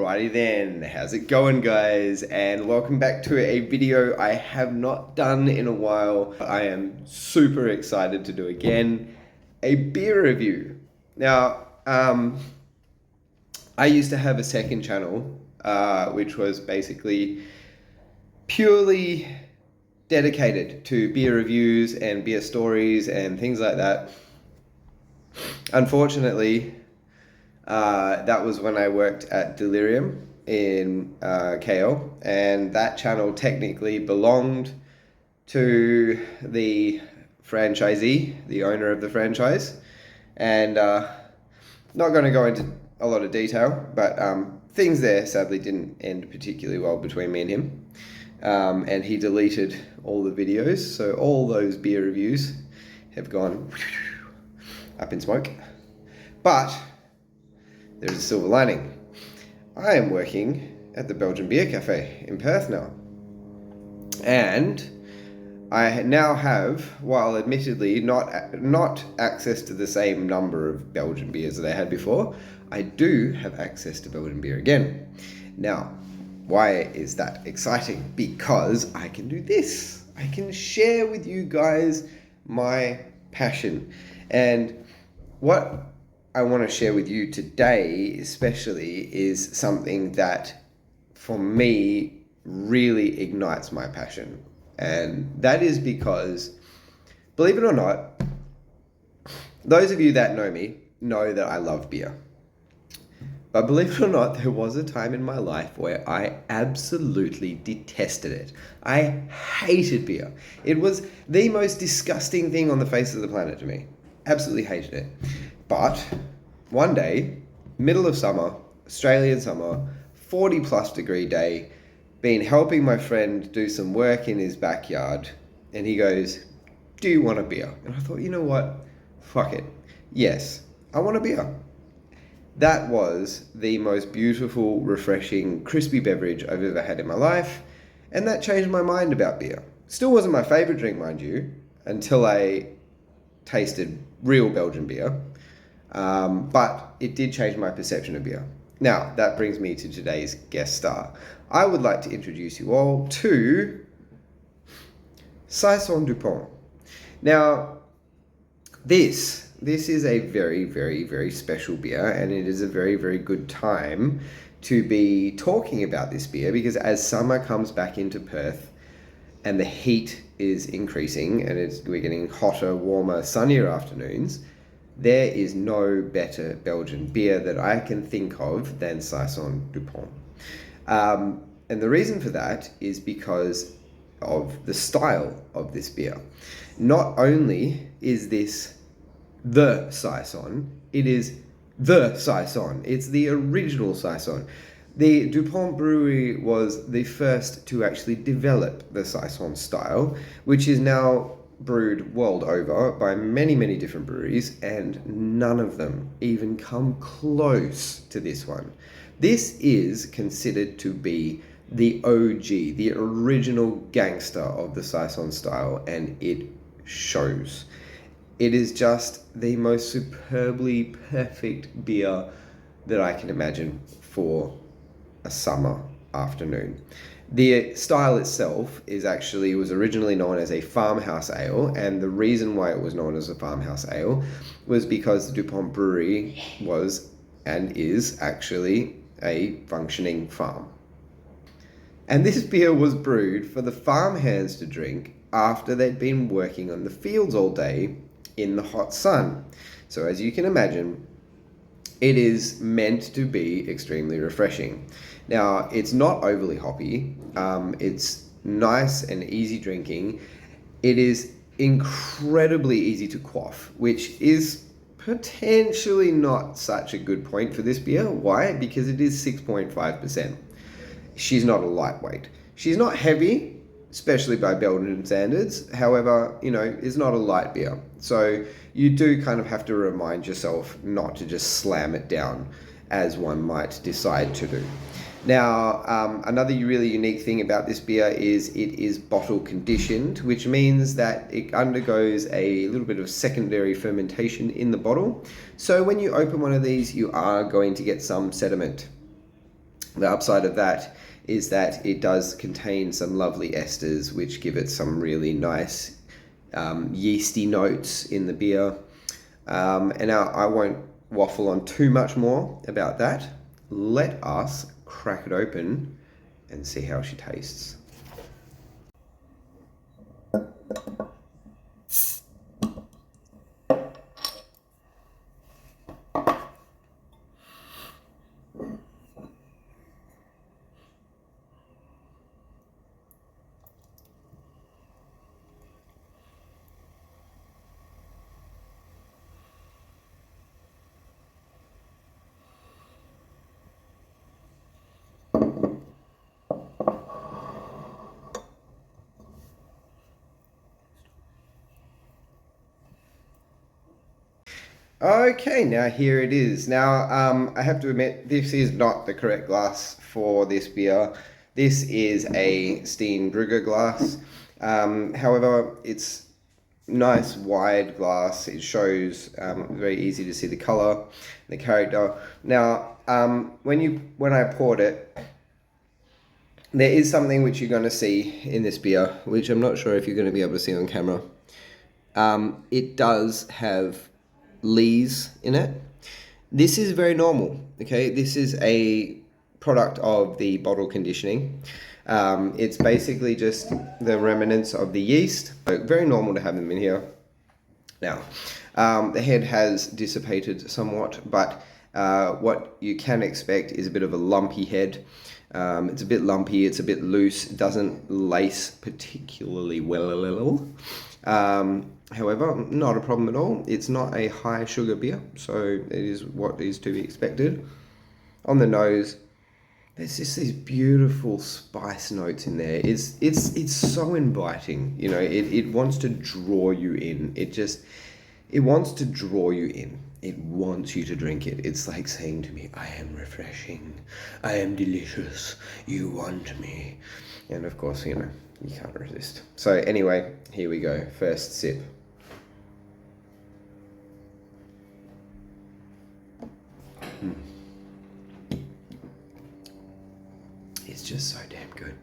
Alrighty then, how's it going guys? And welcome back to a video I have not done in a while. I am super excited to do again a beer review. Now, I used to have a second channel, which was basically purely dedicated to beer reviews and beer stories and things like that. Unfortunately, that was when I worked at Delirium in KL, and that channel technically belonged to the franchisee, the owner of the franchise. And not going to go into a lot of detail, but things there sadly didn't end particularly well between me and him. And he deleted all the videos, so all those beer reviews have gone up in smoke. But there's a silver lining. I am working at the Belgian Beer Cafe in Perth now. And I now have, while admittedly not access to the same number of Belgian beers that I had before, I do have access to Belgian beer again. Now, why is that exciting? Because I can do this. I can share with you guys my passion. And what I want to share with you today especially is something that for me really ignites my passion. And that is because, believe it or not, those of you that know me know that I love beer. But believe it or not, there was a time in my life where I absolutely detested it. I hated beer. It was the most disgusting thing on the face of the planet to me. Absolutely hated it. But one day, middle of summer, Australian summer, 40 plus degree day, been helping my friend do some work in his backyard, and he goes, "Do you want a beer?" And I thought, you know what? Fuck it. Yes, I want a beer. That was the most beautiful, refreshing, crispy beverage I've ever had in my life, and that changed my mind about beer. Still wasn't my favorite drink, mind you, until I tasted real Belgian beer. But it did change my perception of beer. Now, that brings me to today's guest star. I would like to introduce you all to Saison Dupont. Now, this is a very, very, very special beer, and it is a very, very good time to be talking about this beer because as summer comes back into Perth and the heat is increasing and we're getting hotter, warmer, sunnier afternoons, there is no better Belgian beer that I can think of than Saison Dupont. And the reason for that is because of the style of this beer. Not only is this the Saison, it is the Saison. It's the original Saison. The Dupont brewery was the first to actually develop the Saison style, which is now brewed world over by many, many different breweries, and none of them even come close to this one. This is considered to be the OG, the original gangster of the Saison style, and it shows. It is just the most superbly perfect beer that I can imagine for a summer afternoon. The style itself was originally known as a Farmhouse ale, and the reason why it was known as a Farmhouse ale was because the Dupont brewery was and is actually a functioning farm. And this beer was brewed for the farmhands to drink after they'd been working on the fields all day in the hot sun. So as you can imagine, it is meant to be extremely refreshing. Now, it's not overly hoppy. It's nice and easy drinking. It is incredibly easy to quaff, which is potentially not such a good point for this beer. Why? Because it is 6.5%. She's not a lightweight. She's not heavy, especially by Belgian standards. However, it's not a light beer. So you do kind of have to remind yourself not to just slam it down as one might decide to do. Now, another really unique thing about this beer is it is bottle conditioned, which means that it undergoes a little bit of secondary fermentation in the bottle. So when you open one of these, you are going to get some sediment. The upside of that is that it does contain some lovely esters, which give it some really nice yeasty notes in the beer. And now I won't waffle on too much more about that. Let us crack it open and see how she tastes. Okay, now here it is. Now, I have to admit, this is not the correct glass for this beer. This is a Steenbrugger glass. However, it's nice wide glass. It shows very easy to see the color, the character. Now, when I poured it, there is something which you're going to see in this beer, which I'm not sure if you're going to be able to see on camera. It does have lees in it. This is very normal, okay? This is a product of the bottle conditioning. It's basically just the remnants of the yeast. So very normal to have them in here. Now, the head has dissipated somewhat, but what you can expect is a bit of a lumpy head. It's a bit lumpy, it's a bit loose, it doesn't lace particularly well. However, not a problem at all. It's not a high sugar beer, so it is what is to be expected. On the nose, there's just these beautiful spice notes in there. It's so inviting, you know. It wants to draw you in. It wants to draw you in. It wants you to drink it. It's like saying to me, I am refreshing, I am delicious, you want me. And of course, you know, you can't resist. So anyway, here we go. First sip. It's just so damn good.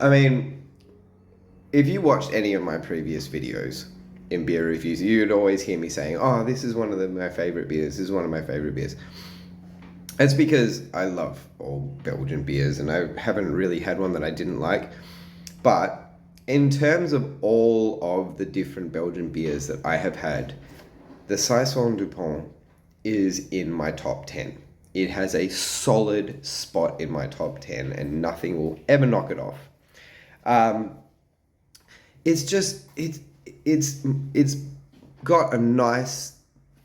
I mean, if you watched any of my previous videos in beer reviews, you'd always hear me saying, oh, this is one of my favorite beers. This is one of my favorite beers. That's because I love all Belgian beers, and I haven't really had one that I didn't like. But in terms of all of the different Belgian beers that I have had, the Saison Dupont is in my top 10. It has a solid spot in my top 10, and nothing will ever knock it off. It's got a nice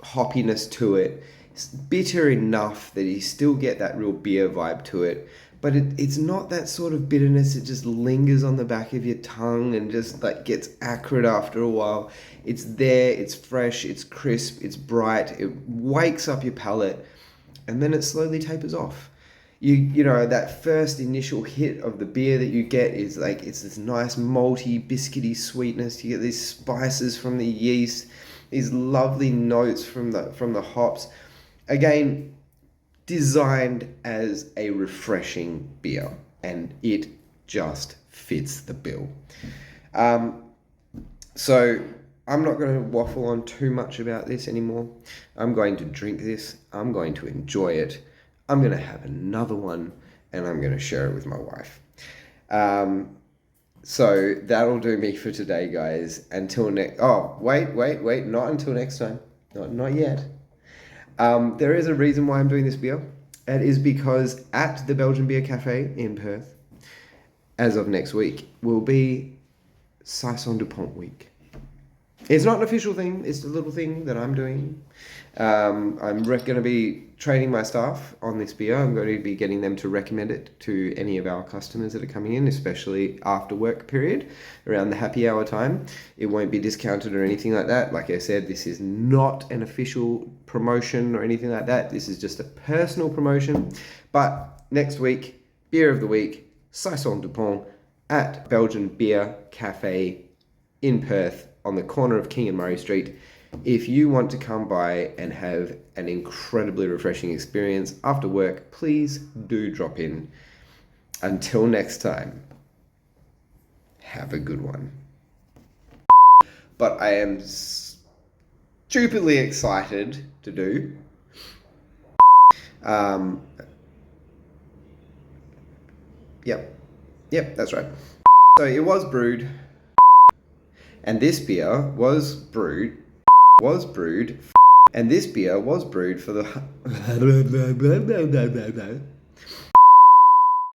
hoppiness to it. It's bitter enough that you still get that real beer vibe to it, but it's not that sort of bitterness. It just lingers on the back of your tongue and just like gets acrid after a while. It's there, it's fresh, it's crisp, it's bright, it wakes up your palate, and then it slowly tapers off. You know, that first initial hit of the beer that you get is like, it's this nice malty, biscuity sweetness. You get these spices from the yeast, these lovely notes from the hops. Again, designed as a refreshing beer, and it just fits the bill. So I'm not going to waffle on too much about this anymore. I'm going to drink this. I'm going to enjoy it. I'm going to have another one, and I'm going to share it with my wife. So that'll do me for today, guys. Until next... Oh, wait. Not until next time. Not yet. There is a reason why I'm doing this beer. It is because at the Belgian Beer Cafe in Perth, as of next week, will be Saison Dupont week. It's not an official thing. It's a little thing that I'm doing. I'm going to be training my staff on this beer. I'm going to be getting them to recommend it to any of our customers that are coming in, especially after work period, around the happy hour time. It won't be discounted or anything like that. Like I said, this is not an official promotion or anything like that. This is just a personal promotion. But next week, beer of the week, Saison Dupont at Belgian Beer Cafe in Perth, on the corner of King and Murray Street. If you want to come by and have an incredibly refreshing experience after work, please do drop in. Until next time, have a good one. But I am stupidly excited to do. Yep, that's right. So it was brewed, and this beer was brewed, and this beer was brewed for the